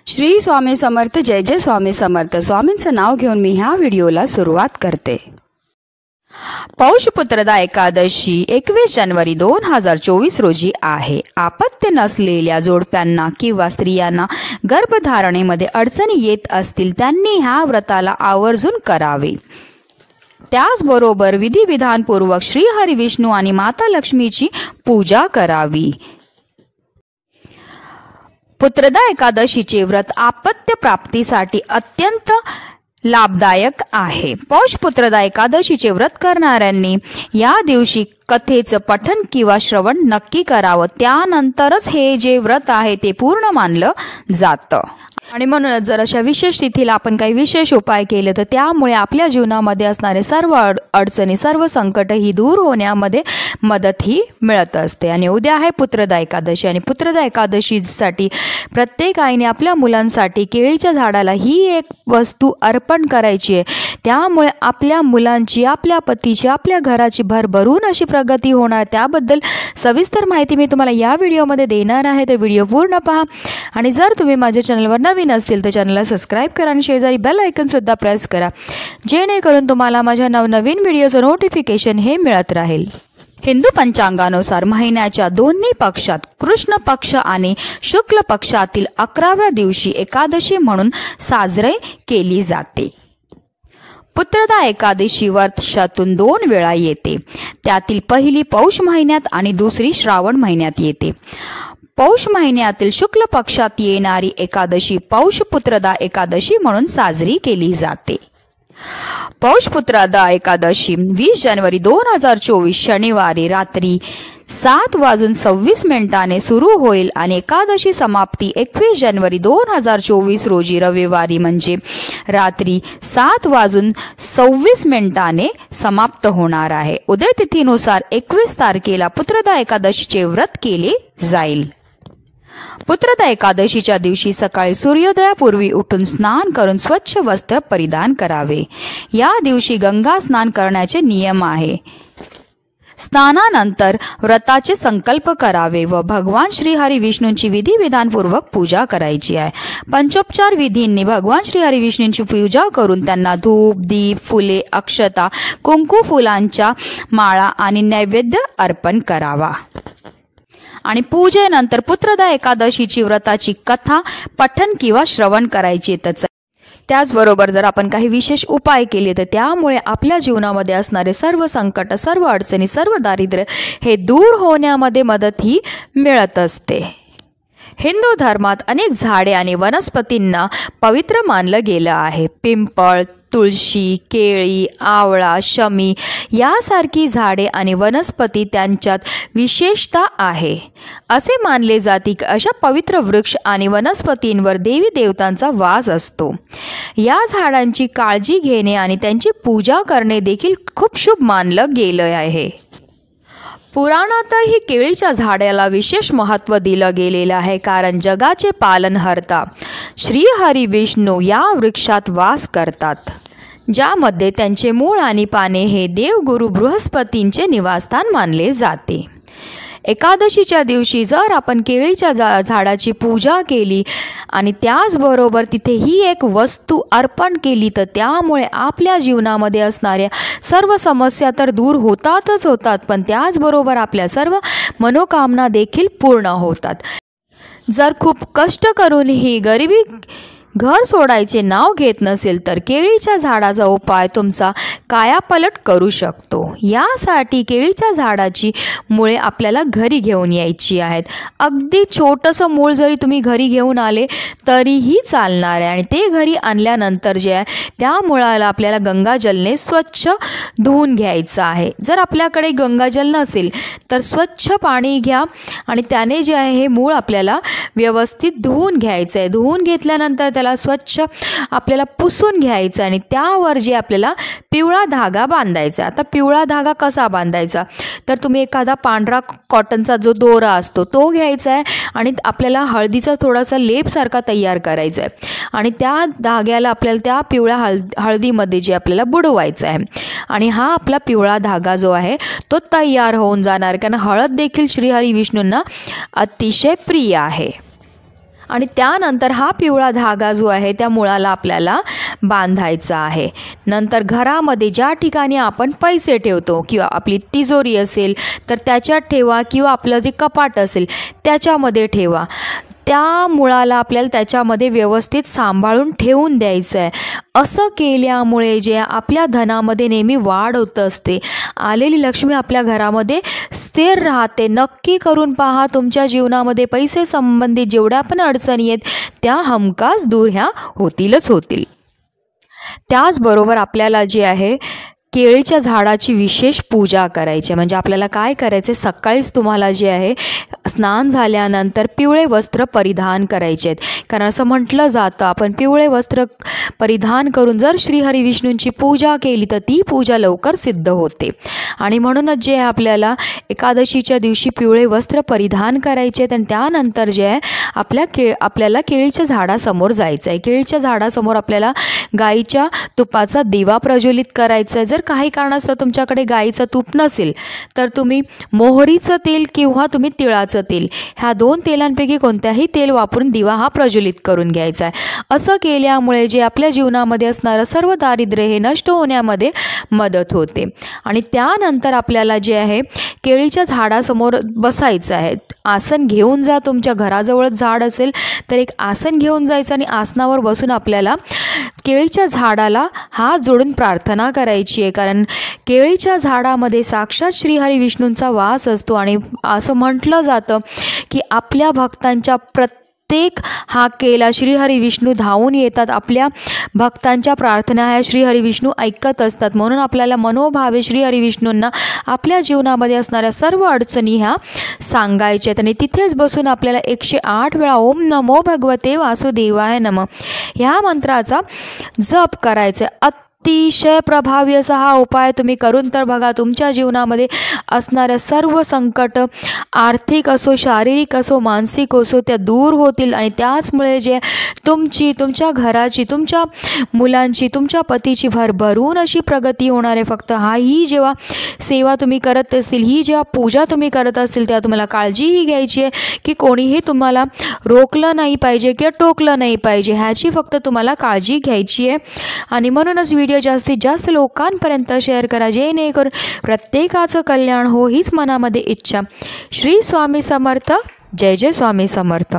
श्री स्वामी समर्थ. जय जय स्वामी समर्थ. स्वामींचं नाव घेऊन मी ह्या व्हिडिओला सुरुवात करते. पौषपुत्रदा एकादशी 21 जानेवारी 2024 रोजी आहे. आपत्य नसलेल्या जोडप्यांना किंवा स्त्रियांना गर्भधारणेमध्ये अडचणी येत असतील त्यांनी ह्या व्रताला आवर्जून करावे. त्याचबरोबर विधिविधानपूर्वक श्री हरी विष्णू आणि माता लक्ष्मीची पूजा करावी. पुत्रदा एकादशीचे व्रत आपत्य प्राप्तीसाठी अत्यंत लाभदायक आहे. पौष पुत्रदा एकादशीचे व्रत करणाऱ्यांनी या दिवशी कथेचं पठण किंवा श्रवण नक्की करावं. त्यानंतरच हे जे व्रत आहे ते पूर्ण मानलं जातं. आणि म्हणूनच जर अशा विशेष तिथीला आपण काही विशेष उपाय केले तर त्यामुळे आपल्या जीवनामध्ये असणारे सर्व अडचणी, सर्व संकट ही दूर होण्यामध्ये मदत ही मिळत असते. आणि उद्या आहे पुत्रदा एकादशी आणि पुत्रदा एकादशीसाठी प्रत्येक आईने आपल्या मुलांसाठी केळीच्या झाडाला ही एक वस्तू अर्पण करायची आहे. त्यामुळे आपल्या मुलांची, आपल्या पतीची, आपल्या घराची भरभरून अशी प्रगती होणार. त्याबद्दल सविस्तर माहिती मी तुम्हाला या व्हिडिओमध्ये देणार आहे, तर व्हिडिओ पूर्ण पहा. आणि जर तुम्ही माझ्या चॅनलवर नवीन असतील तर चॅनलला सबस्क्राईब करा आणि शेजारी बेल आयकॉन सुद्धा प्रेस करा, जेणेकरून तुम्हाला माझ्या नवनवीन व्हिडिओचं नोटिफिकेशन हे मिळत राहील. हिंदू पंचांगानुसार महिन्याच्या दोन्ही पक्षात कृष्ण पक्ष आणि शुक्ल पक्षातील 11व्या दिवशी एकादशी म्हणून साजरी केली जाते. पुत्रदा एकादशी वर्षातून 2 वेळा येते. त्यातील पहिली पौष महिन्यात आणि दुसरी श्रावण महिन्यात येते. पौष महिन्यातील शुक्ल पक्षात येणारी एकादशी पौष पुत्रदा एकादशी म्हणून साजरी केली जाते. पौष पुत्रदा एकादशी 20 जानेवारी 2024 शनिवारी रात्री 7:26 सुरू होईल आणि एकादशी समाप्ती 21 जानेवारी 2024 रोजी रविवारी म्हणजे रात्री 7:26 समाप्त होणार आहे. उदय तिथीनुसार 21 तारखेला पुत्रदा एकादशीचे व्रत केले जाईल. पुत्रदा एकादशीच्या दिवशी सकाळी सूर्योदयापूर्वी उठून स्नान करून स्वच्छ वस्त्र परिधान करावे. या दिवशी गंगा स्नान करण्याचे नियम आहे. स्नानानंतर व्रताचे संकल्प करावे व भगवान श्री हरी विष्णूंची विधिविधानपूर्वक पूजा करायची आहे. पंचोपचार विधींनी भगवान श्री हरी विष्णूंची पूजा करून त्यांना धूप, दीप, फुले, अक्षता, कुंकू फुलांच्या माळा आणि नैवेद्य अर्पण करावा. आणि पूजेनंतर पुत्रदा एकादशीची व्रताची कथा पठण किंवा श्रवण करायची. त्याचबरोबर जर आपण काही विशेष उपाय केले तर त्यामुळे आपल्या जीवनामध्ये असणारे सर्व संकट, सर्व अडचणी, सर्व दारिद्र्य हे दूर होण्यामध्ये मदत ही मिळत असते. हिंदू धर्मात अनेक झाडे आणि वनस्पतींना पवित्र मानलं गेलं आहे. पिंपळ, तुळशी, केळी, आवळा, शमी यासारखी झाडे आणि वनस्पती त्यांच्यात विशेषता आहे. असे मानले जाते की अशा पवित्र वृक्ष आणि वनस्पतींवर देवी देवतांचा वास असतो. या झाडांची काळजी घेणे आणि त्यांची पूजा करणे देखील खूप शुभ मानलं गेलं आहे. पुराणातही केळीच्या झाडाला विशेष महत्त्व दिलं गेलेलं आहे, कारण जगाचे पालनहर्ता श्री हरी विष्णू या वृक्षात वास करतात, ज्यामध्ये त्यांचे मूळ आणि पाने हे देवगुरु बृहस्पतींचे निवासस्थान मानले जाते. एकादशीच्या दिवशी जर आपण केळीच्या झाडाची पूजा केली आणि त्याचबरोबर तिथे ही एक वस्तू अर्पण केली तर त्यामुळे आपल्या जीवनामध्ये असणाऱ्या सर्व समस्या तर दूर होतातच होतात, पण त्याचबरोबर आपल्या सर्व मनोकामना देखील पूर्ण होतात. जर खूप कष्ट करून ही गरिबी घर सोडायचे नाव घेत नसेल तर केळीच्या झाडाचा उपाय तुमचा कायापलट करू शकतो. यासाठी केळीच्या झाडाची मुळे आपल्याला घरी घेऊन यायची आहेत. अगदी छोटंसं मूळ जरी तुम्ही घरी घेऊन आले तरीही चालणार आहे. आणि ते घरी आणल्यानंतर जे आहे त्या मुळाला आपल्याला गंगाजलने स्वच्छ धुवून घ्यायचं आहे. जर आपल्याकडे गंगाजल नसेल तर स्वच्छ पाणी घ्या आणि त्याने जे आहे हे मूळ आपल्याला व्यवस्थित धुवून घ्यायचं आहे. धुवून घेतल्यानंतर त्याला स्वच्छ आपल्याला पुसून घ्यायचं आणि त्यावर जे आपल्याला पिवळा धागा बांधायचा. आता पिवळा धागा कसा बांधायचा तर तुम्ही एखादा पांढरा कॉटनचा जो दोरा असतो तो घ्यायचा आहे आणि आपल्याला हळदीचा थोडासा लेपसारखा तयार करायचा आहे आणि त्या धाग्याला आपल्याला त्या पिवळ्या हळदीमध्ये जे आपल्याला बुडवायचं आहे. आणि हा आपला पिवळा धागा जो आहे तो तयार होऊन जाणार, कारण हळद देखील श्रीहरी विष्णूंना अतिशय प्रिय आहे. आणि त्यानंतर हा पिवळा धागा जो आहे त्या मुळाला आपल्याला बांधायचा आहे. नंतर घरामध्ये ज्या ठिकाणी आपण पैसे ठेवतो किंवा आपली तिजोरी असेल तर त्याच्यात ठेवा किंवा आपलं जे कपाट असेल त्याच्यामध्ये ठेवा. त्या मुळाला आपल्याला त्याच्यामध्ये व्यवस्थित सांभाळून ठेवून द्यायचं आहे. असं केल्यामुळे जे आपल्या धनामध्ये नेहमी वाढ होत असते. आलेली लक्ष्मी आपल्या घरामध्ये स्थिर राहते. नक्की करून पहा. तुमच्या जीवनामध्ये पैसे संबंधित जेवढ्या पण अडचणी आहेत त्या हमखास दूर ह्या होतीलच होतील. त्याचबरोबर आपल्याला जे आहे केळीच्या झाडाची विशेष पूजा करायची. म्हणजे आपल्याला काय करायचे, सकाळीच तुम्हाला जे आहे स्नान झाल्यानंतर पिवळे वस्त्र परिधान करायचे आहेत. कारण असं म्हटलं जातं आपण पिवळे वस्त्र परिधान करून जर श्रीहरी विष्णूंची पूजा केली तर ती पूजा लवकर सिद्ध होते. आणि म्हणूनच जे आहे आपल्याला एकादशीच्या दिवशी पिवळे वस्त्र परिधान करायचे आहेत. आणि त्यानंतर जे आहे आपल्याला केळीच्या झाडासमोर जायचं आहे. केळीच्या झाडासमोर आपल्याला गाईच्या तुपाचा दिवा प्रज्वलित करायचा आहे. जर काही कारणास्तव तुमच्याकडे गाईचं तूप नसेल तर तुम्ही मोहरीचं तेल किंवा तुम्ही तिळाचं तेल ह्या 2 तेलांपैकी कोणत्याही तेल वापरून दिवा हा प्रज्वलित करून घ्यायचा आहे. असं केल्यामुळे जे आपल्या जीवनामध्ये असणारं सर्व दारिद्र्य हे नष्ट होण्यामध्ये मदत होते. आणि त्यानंतर आपल्याला जे आहे केळीच्या झाडासमोर बसायचं आहे. आसन घेऊन जा. तुमच्या घराजवळच झाड असेल तर एक आसन घेऊन जायचं आणि आसनावर बसून आपल्याला केळीच्या झाडाला हात जोडून प्रार्थना करायची आहे. कारण केळीच्या झाडामध्ये साक्षात श्रीहरी विष्णूंचा वास असतो. आणि असं म्हटलं जातं की आपल्या भक्तांच्या प्रत्येक हाकेला श्रीहरी विष्णू धावून येतात. आपल्या भक्तांच्या प्रार्थना ह्या श्रीहरी विष्णू ऐकत असतात. म्हणून आपल्याला मनोभावे श्रीहरी विष्णूंना आपल्या जीवनामध्ये असणाऱ्या सर्व अडचणी ह्या सांगायच्या आहेत. आणि तिथेच बसून आपल्याला 108 वेळा ओम नमो भगवते वासुदेवाय नमः ह्या मंत्राचा जप करायचा. अतिशय प्रभावी असा हा उपाय तुम्ही करून तर बघा. तुमच्या जीवनामध्ये असणाऱ्या सर्व संकट आर्थिक असो, शारीरिक असो, मानसिक असो त्या दूर होतील. आणि त्याचमुळे जे तुमच्या घराची, तुमच्या मुलांची, तुमच्या पतीची भरभरून अशी प्रगती होणार आहे. फक्त ही जेव्हा सेवा तुम्ही करत असतील, ही जेव्हा पूजा तुम्ही करत असतील तेव्हा तुम्हाला काळजीही घ्यायची आहे की कोणीही तुम्हाला रोखलं नाही पाहिजे किंवा टोकलं नाही पाहिजे. ह्याची फक्त तुम्हाला काळजी घ्यायची आहे. आणि म्हणूनच व्हिडिओ जास्तीत जास्त लोकांपर्यंत शेअर करा जेणेकरून प्रत्येकाचं कल्याण हो हीच मनामध्ये इच्छा. श्री स्वामी समर्थ. जय जय स्वामी समर्थ.